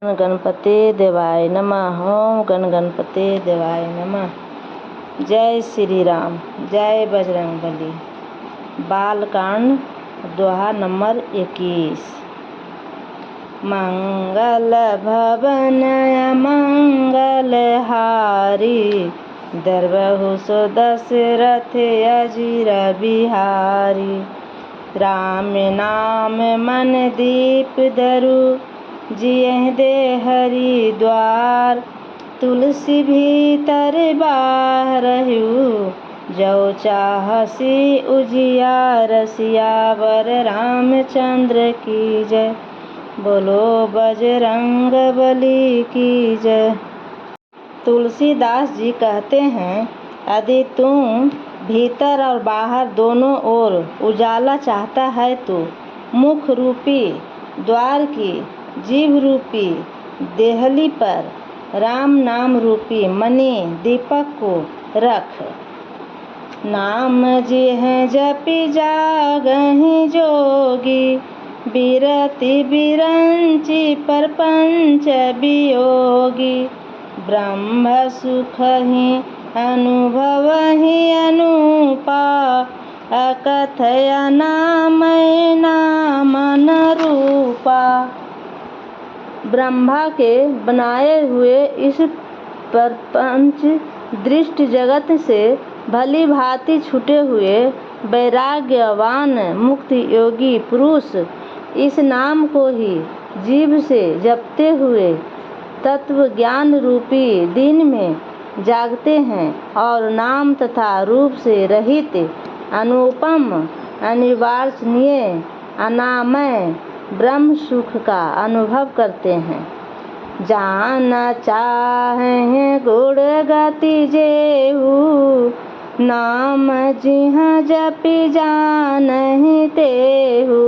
गणपते देवाय नमः। ओम गणपते देवाय नमः। जय श्री राम, जय बजरंगबली। बालकांड दोहा नंबर 21। मंगल भवन मंगल हारी, दरबहु सो दशरथ अजीर बिहारी। राम नाम मन दीप धरु, जियहि दे हरिद्वार। तुलसी भीतर बाहरहु, जो चाहसी उजियार। सियावर रामचंद्र की जय, बोलो बजरंग बली की जय। तुलसीदास जी कहते हैं, यदि तुम भीतर और बाहर दोनों ओर उजाला चाहता है तो मुख रूपी द्वार की जीभ रूपी देहली पर राम नाम रूपी मणि दीपक को रख। नाम जिह जपि जागहि जोगी, बिरति बिरंचि परपंच वियोगी। ब्रह्म सुख ही अनुभवहि अनुपा, अकथय नामय नामन रूपा। ब्रह्मा के बनाए हुए इस प्रपंच दृष्ट जगत से भली भांति छूटे हुए वैराग्यवान मुक्त योगी पुरुष इस नाम को ही जीभ से जपते हुए तत्व ज्ञान रूपी दिन में जागते हैं और नाम तथा रूप से रहित अनुपम अनिर्वचनीय अनामय ब्रह्म सुख का अनुभव करते हैं। जान चाहे गुण गति जेहु, नाम जिह जपि जानहि तेहु।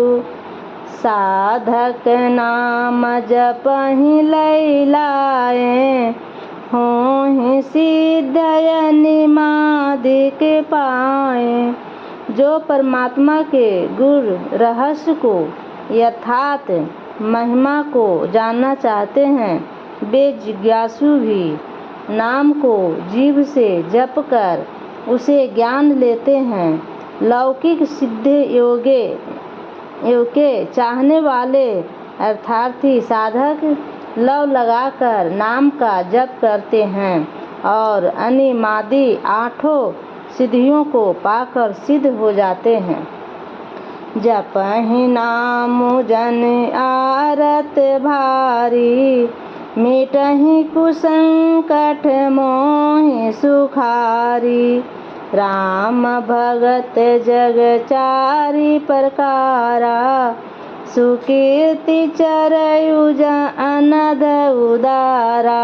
साधक नाम जपहि लैलाए, होहि सिद्धय निमादिक पाए। जो परमात्मा के गुण रहस्य को यथार्थ महिमा को जानना चाहते हैं, वे जिज्ञासु भी नाम को जीभ से जप कर उसे ज्ञान लेते हैं। लौकिक सिद्ध योगे के चाहने वाले अर्थार्थी साधक लव लगाकर नाम का जप करते हैं और अनिमादि आठों सिद्धियों को पाकर सिद्ध हो जाते हैं। जपहि नाम जन आरत भारी, मिटहि कुसंकट मोहि सुखारी। राम भगत जग चारि प्रकारा, सुकीर्ति चरयुज अनद उदारा।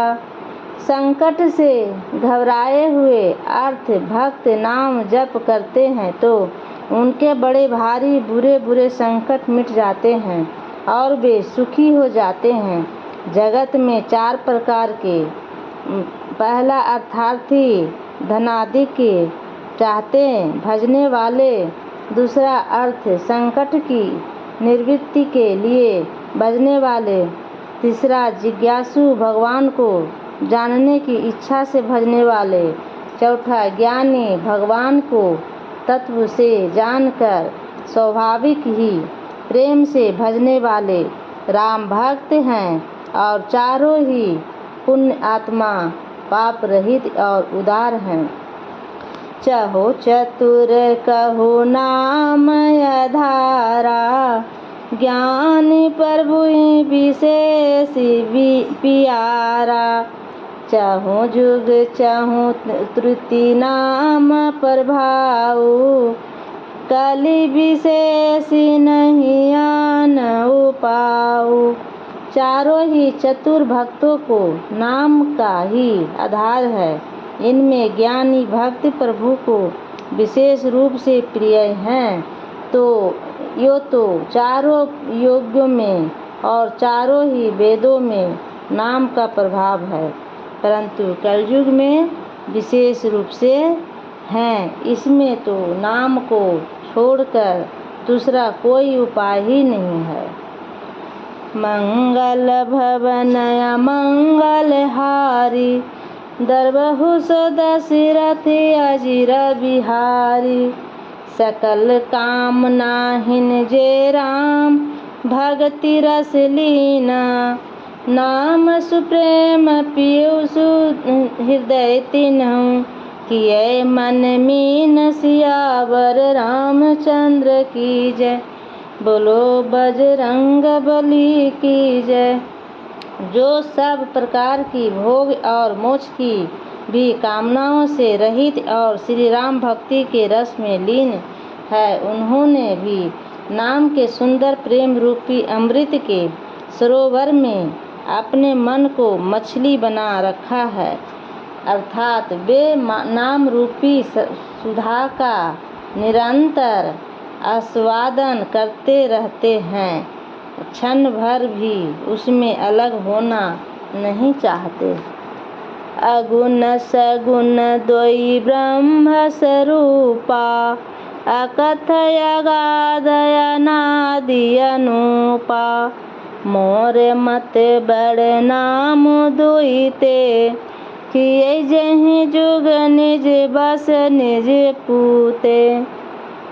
संकट से घबराए हुए अर्थ भक्त नाम जप करते हैं तो उनके बड़े भारी बुरे बुरे संकट मिट जाते हैं और वे सुखी हो जाते हैं। जगत में चार प्रकार के, पहला अर्थार्थी धनादि के चाहते भजने वाले, दूसरा अर्थ संकट की निवृत्ति के लिए भजने वाले, तीसरा जिज्ञासु भगवान को जानने की इच्छा से भजने वाले, चौथा ज्ञानी भगवान को तत्व से जानकर स्वाभाविक ही प्रेम से भजने वाले राम भक्त हैं। और चारों ही पुण्य आत्मा पाप रहित और उदार हैं। चहो चतुर कहो नाम आधारा, ज्ञान प्रभु विशेष पियारा। चहु जुग चहु त्रुटि नाम प्रभाऊ, कलि विशेष नहीं आन उपाऊ। चारों ही चतुर भक्तों को नाम का ही आधार है। इनमें ज्ञानी भक्त प्रभु को विशेष रूप से प्रिय हैं। तो चारों योग्यों में और चारों ही वेदों में नाम का प्रभाव है, परंतु कलयुग में विशेष रूप से हैं। इसमें तो नाम को छोड़कर दूसरा कोई उपाय ही नहीं है। मंगल भवन मंगलहारी दरबहु सो दशरथ अजिर बिहारी सकल कामनाहिन जे राम भगति रस लीना नाम सुप्रेम पीयूषु हृदय तिन्हु किए मन मीन सियावर रामचंद्र की जय बोलो बजरंग बली की जय। जो सब प्रकार की भोग और मोक्ष की भी कामनाओं से रहित और श्री राम भक्ति के रस में लीन है, उन्होंने भी नाम के सुंदर प्रेम रूपी अमृत के सरोवर में अपने मन को मछली बना रखा है, अर्थात वे नाम रूपी सुधा का निरंतर आस्वादन करते रहते हैं, क्षण भर भी उसमें अलग होना नहीं चाहते। अगुण सगुण द्वयी ब्रह्म स्वरूपा अकथय गादय नादि अनुपा मोर मत बड़ नाम दुईते किए जहि जुग निज बस निज पूते।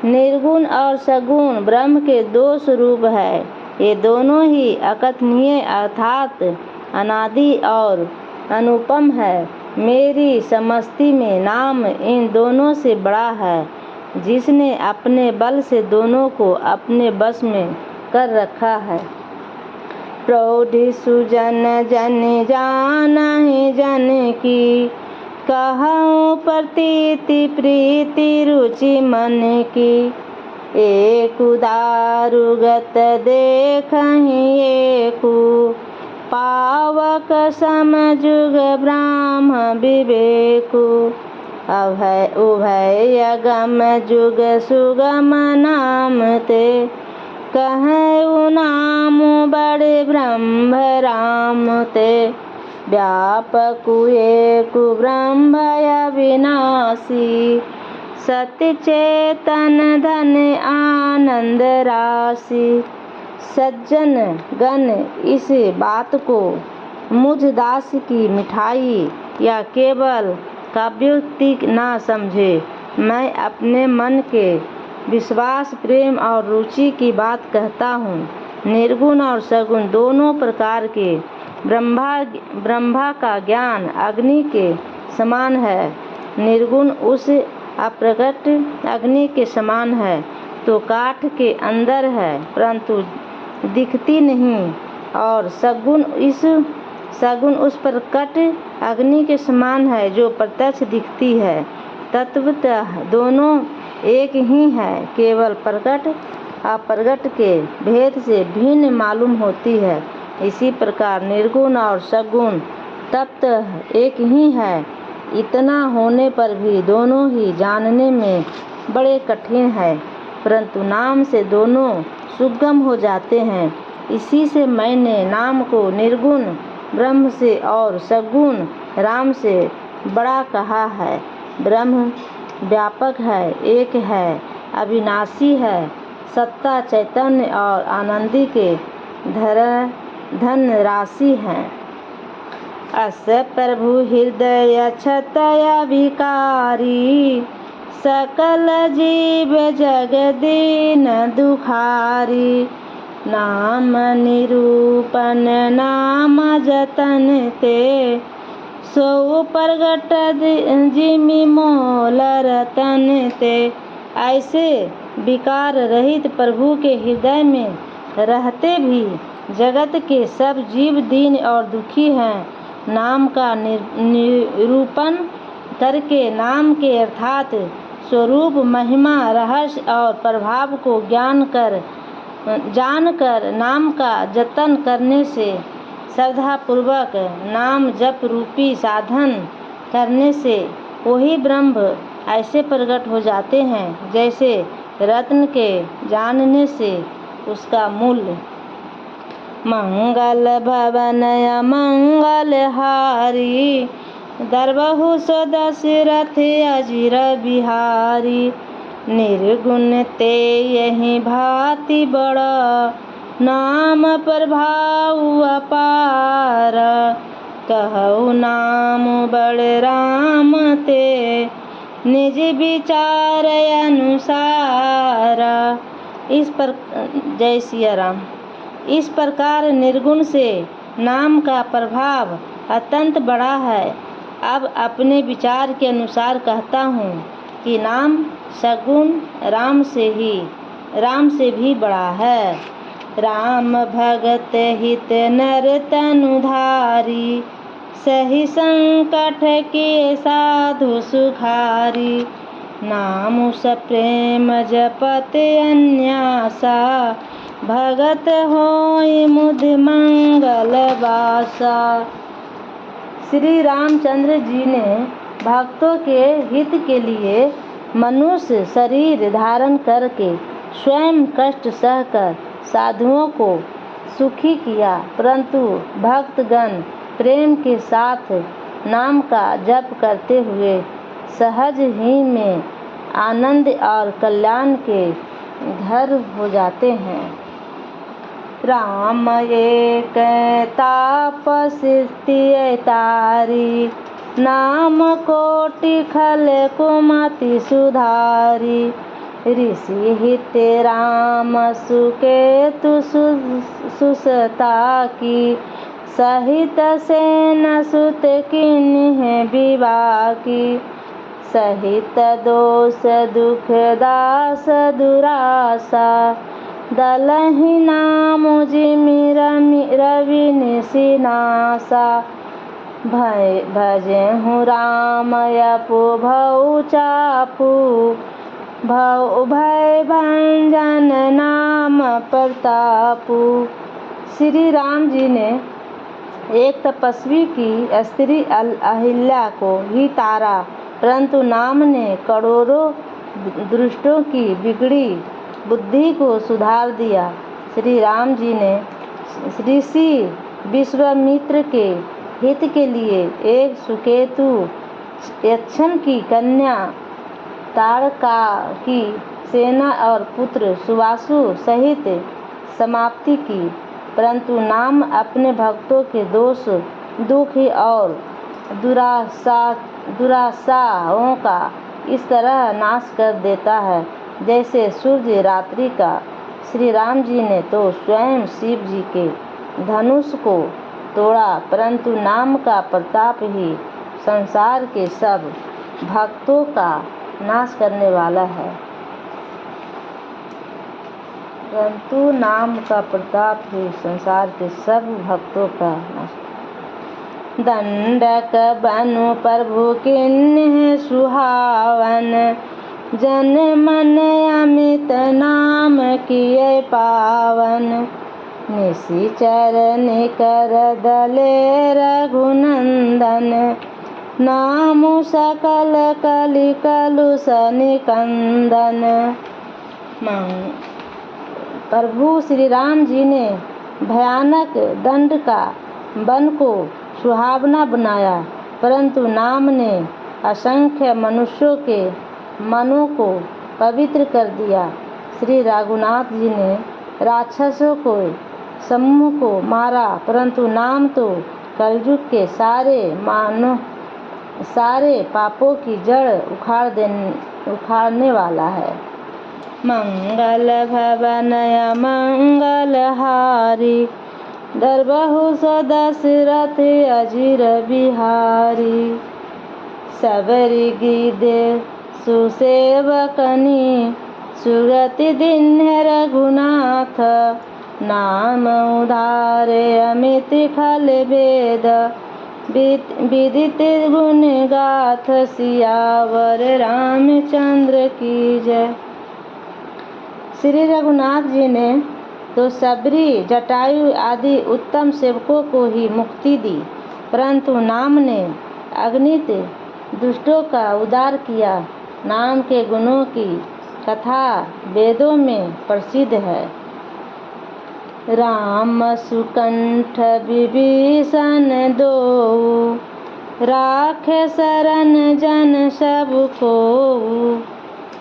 निर्गुण और सगुण ब्रह्म के दो स्वरूप है, ये दोनों ही अकथनीय अर्थात अनादि और अनुपम है। मेरी समस्ती में नाम इन दोनों से बड़ा है, जिसने अपने बल से दोनों को अपने बस में कर रखा है। प्रौढ़ि सुजन जन जानहि जन की कहूँ प्रतीति प्रीति रुचि मन की एक दारुगत देखहि एकु पावक समजुग ब्राह्म विवेकु अभय उभय अगम जुग सुगम नाम ते कहु नाम बड़े ब्रह्म राम ते व्यापक एकु ब्रह्म अविनाशी सत्य चेतन धन आनंद राशि। सज्जन गण इस बात को मुझ दास की मिठाई या केवल काव्योक्ति ना समझे। मैं अपने मन के विश्वास प्रेम और रुचि की बात कहता हूँ। निर्गुण और सगुण दोनों प्रकार के ब्रह्मा का ज्ञान अग्नि के समान है। निर्गुण उस अप्रकट अग्नि के समान है तो काठ के अंदर है परंतु दिखती नहीं, और सगुण उस प्रकट अग्नि के समान है जो प्रत्यक्ष दिखती है। तत्वतः दोनों एक ही है, केवल प्रकट अप्रकट के भेद से भिन्न मालूम होती है। इसी प्रकार निर्गुण और सगुण तत्व एक ही है, इतना होने पर भी दोनों ही जानने में बड़े कठिन है, परंतु नाम से दोनों सुगम हो जाते हैं। इसी से मैंने नाम को निर्गुण ब्रह्म से और सगुण राम से बड़ा कहा है। ब्रह्म व्यापक है, एक है, अविनाशी है, सत्ता चैतन्य और आनंदी के धन राशि हैं। अस प्रभु हृदय क्षतय विकारी सकल जीव जगदीन दुखारी नाम निरूपण नाम जतन ते सो प्रगट जिमि मोल रतन ते। ऐसे विकार रहित प्रभु के हृदय में रहते भी जगत के सब जीव दीन और दुखी हैं। नाम का निरूपण करके नाम के अर्थात स्वरूप महिमा रहस्य और प्रभाव को जानकर नाम का जतन करने से श्रद्धापूर्वक नाम जप रूपी साधन करने से वही ब्रह्म ऐसे प्रकट हो जाते हैं जैसे रत्न के जानने से उसका मूल्य। मंगल भवन मंगलहारी दरबहु सो दशरथ अजिर बिहारी निर्गुण ते यही भांति बड़ा नाम प्रभाव अपार, कहु नाम बलराम ते, निज विचार अनुसार। जय सिया राम। इस प्रकार निर्गुण से नाम का प्रभाव अत्यंत बड़ा है। अब अपने विचार के अनुसार कहता हूँ कि नाम सगुण राम से भी बड़ा है। राम भगत हित नर तनुधारी, सही संकट के साधु सुखारी। नाम सप्रेम जपत अन्यासा, भगत होय मुधि मंगल वासा। श्री रामचंद्र जी ने भक्तों के हित के लिए मनुष्य शरीर धारण करके स्वयं कष्ट सहकर साधुओं को सुखी किया, परंतु भक्तगण प्रेम के साथ नाम का जप करते हुए सहज ही में आनंद और कल्याण के घर हो जाते हैं। राम एक तापस्ति तारी, नाम कोटि खल कुमति सुधारी। ऋषि हित राम सुकेतु सुसता की, सहित सेन सुत किन्हि विवाह की। सहित दोष दुख दास दुरासा, दलहि नाम जिमि रवि निशिनासा। भजेहु राम यपु भौ चापू, भय भंजन नाम प्रतापू। श्री राम जी ने एक तपस्वी की स्त्री अहिल्या को ही तारा, परंतु नाम ने करोड़ों दुष्टों की बिगड़ी बुद्धि को सुधार दिया। श्री राम जी ने ऋषि विश्वामित्र के हित के लिए एक सुकेतु यक्षन की कन्या ताड़का की सेना और पुत्र सुवासु सहित समाप्ति की, परंतु नाम अपने भक्तों के दोष दुख और दुराशाओं का इस तरह नाश कर देता है जैसे सूर्य रात्रि का। श्री राम जी ने तो स्वयं शिव जी के धनुष को तोड़ा, परंतु नाम का प्रताप ही संसार के सब भक्तों का नाश करने वाला है। परंतु नाम का प्रताप ही संसार के सब भक्तों का नाश। दंडक बनु प्रभु किन्हि सुहावन, जन मन अमित नाम किए पावन। निशिचर निकर दले रघुनंदन, नामु सकल कलि कलुष निकंदन। प्रभु श्री राम जी ने भयानक दंड का वन को सुहावना बनाया, परंतु नाम ने असंख्य मनुष्यों के मनों को पवित्र कर दिया। श्री रघुनाथ जी ने राक्षसों को समूह को मारा, परंतु नाम तो कलयुग के सारे पापों की जड़ उखाड़ने वाला है। मंगल भवन मंगल हारी, दरबहु दशरथ अजिर बिहारी। सबरी गिदे सुसेवकनी, सुगति दीन्ह रघुनाथ। नाम उधारे अमित फल वेद, विदित गुण गाथ। सियावर रामचंद्र की जय। श्री रघुनाथ जी ने तो सबरी जटायु आदि उत्तम सेवकों को ही मुक्ति दी, परंतु नाम ने अगणित दुष्टों का उद्धार किया। नाम के गुणों की कथा वेदों में प्रसिद्ध है। राम सुकंठ विभीषण दो, राखे शरण जन सब को।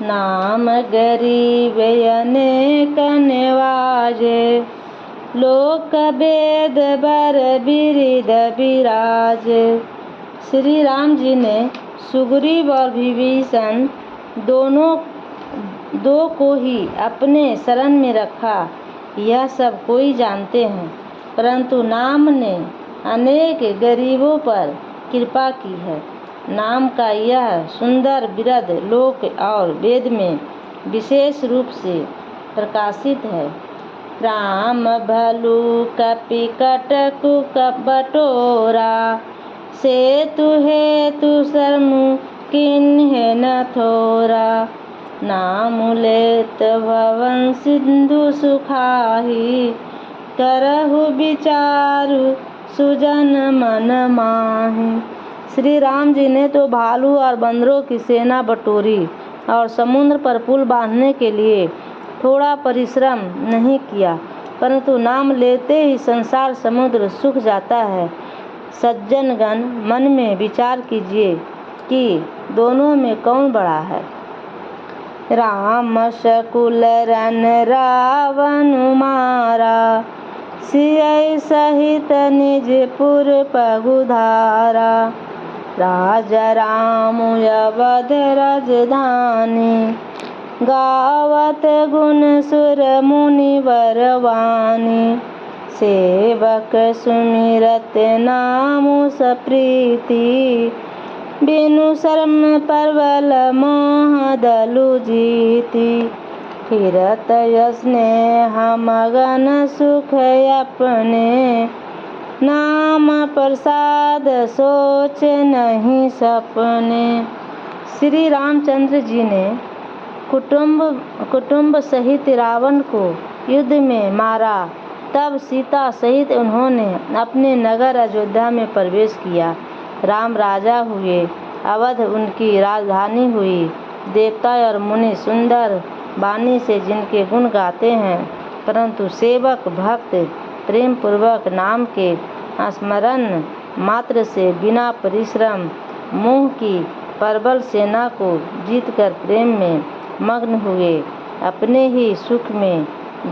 नाम गरीब अनेक नवाजे, लोक वेद बर बिरिद विराज। श्री राम जी ने सुग्रीव और विभीषण दो को ही अपने शरण में रखा, यह सब कोई जानते हैं, परंतु नाम ने अनेक गरीबों पर कृपा की है। नाम का यह सुंदर बिरद लोक और वेद में विशेष रूप से प्रकाशित है। राम भलु कपि कटकु बटोरा, सेतु हेतु शर्मु किन्हे न थोरा। नाम लेत भवन सिंधु सुखाही, करहु विचारु सुजन मन माही। श्री राम जी ने तो भालू और बंदरों की सेना बटोरी और समुद्र पर पुल बांधने के लिए थोड़ा परिश्रम नहीं किया, परंतु नाम लेते ही संसार समुद्र सूख जाता है। सज्जनगण, मन में विचार कीजिए कि दोनों में कौन बड़ा है। राम सकुल रन रावण मारा, सिय सहित निज पुर पगुधारा। राजा राम अवध राजधानी, गावत गुण सुर मुनि बरवानी। सेवक सुमिरत नाम सप्रीति, बिनु शर्म परवल मोह दलु जीति। फिरत स्नेह मगन सुख अपने, नाम प्रसाद सोच नहीं सपने। श्री रामचंद्र जी ने कुटुंब सहित रावण को युद्ध में मारा, तब सीता सहित उन्होंने अपने नगर अयोध्या में प्रवेश किया। राम राजा हुए, अवध उनकी राजधानी हुई। देवता और मुनि सुंदर वाणी से जिनके गुण गाते हैं, परंतु सेवक भक्त प्रेम पूर्वक नाम के स्मरण मात्र से बिना परिश्रम मोह की प्रबल सेना को जीतकर प्रेम में मग्न हुए अपने ही सुख में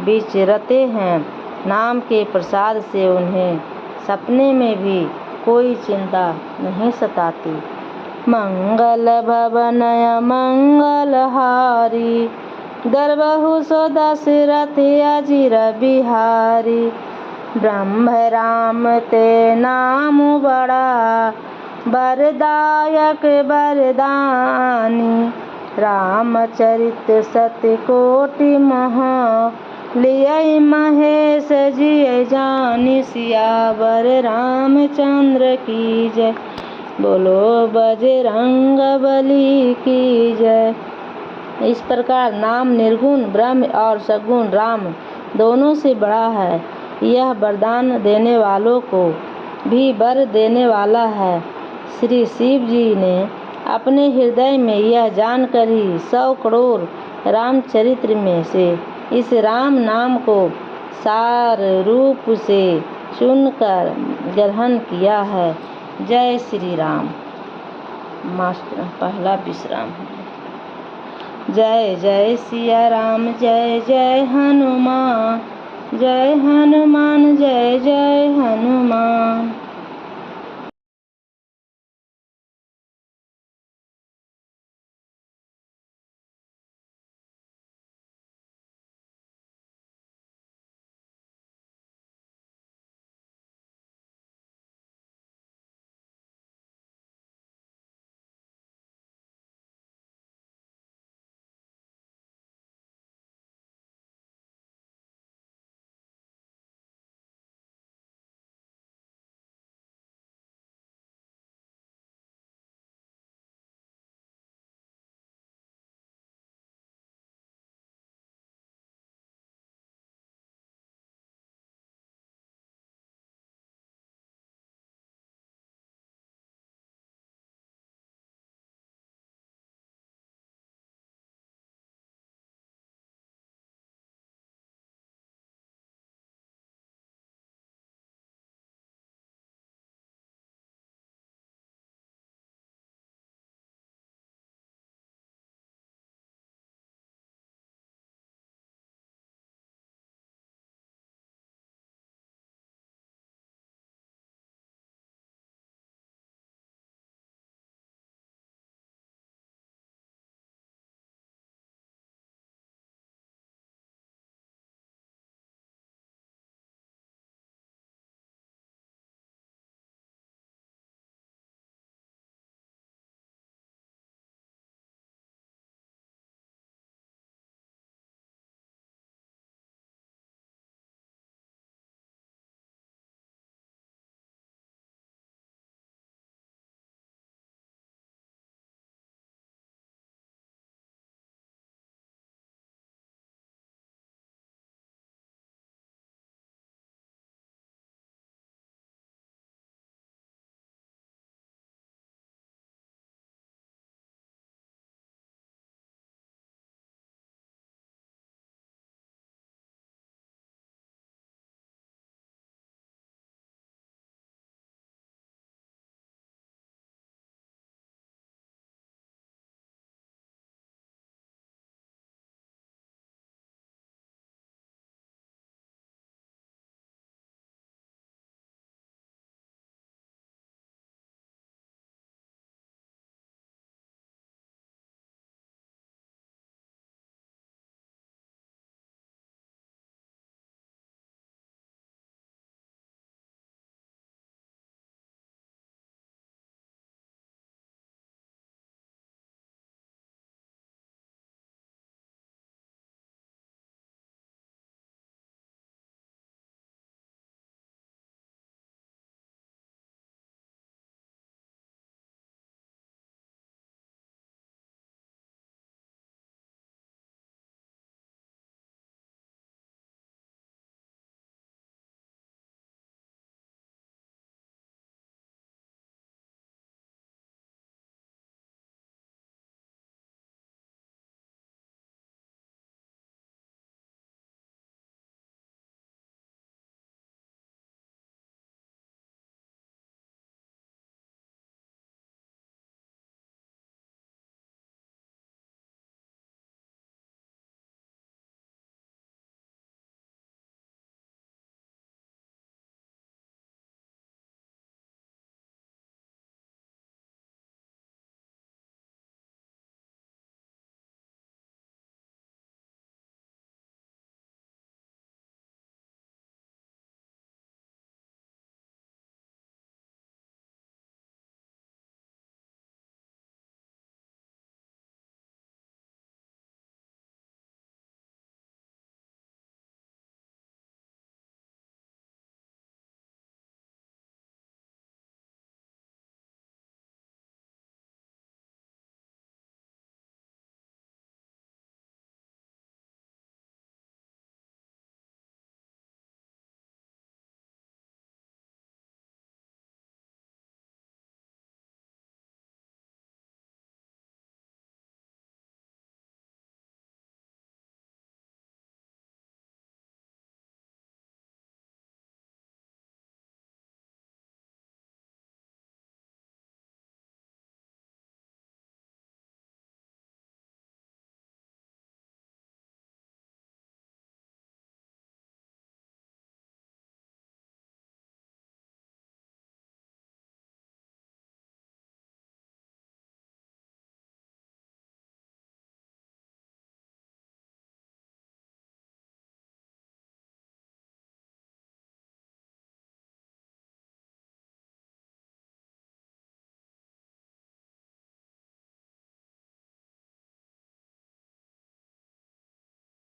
विचरते हैं। नाम के प्रसाद से उन्हें सपने में भी कोई चिंता नहीं सताती। मंगल भवनय मंगलहारी, गर्वहु सो दशरथ अजिर बिहारी। ब्रह्म राम ते नाम बड़ा, वरदायक वरदानी। रामचरित सत्य कोटि महा, लिय महेश जिय जानि। सियावर रामचंद्र की जय, बोलो बजरंग बली की जय। इस प्रकार नाम निर्गुण ब्रह्म और सगुण राम दोनों से बड़ा है। यह वरदान देने वालों को भी वर देने वाला है। श्री शिव जी ने अपने हृदय में यह जानकर ही 100 करोड़ रामचरित्र में से इस राम नाम को सार रूप से चुनकर ग्रहण किया है। जय श्री राम। मास्टर पहला विश्राम। जय जय सिया राम, जय जय हनुमान, जय हनुमान, जय जय हनुमान।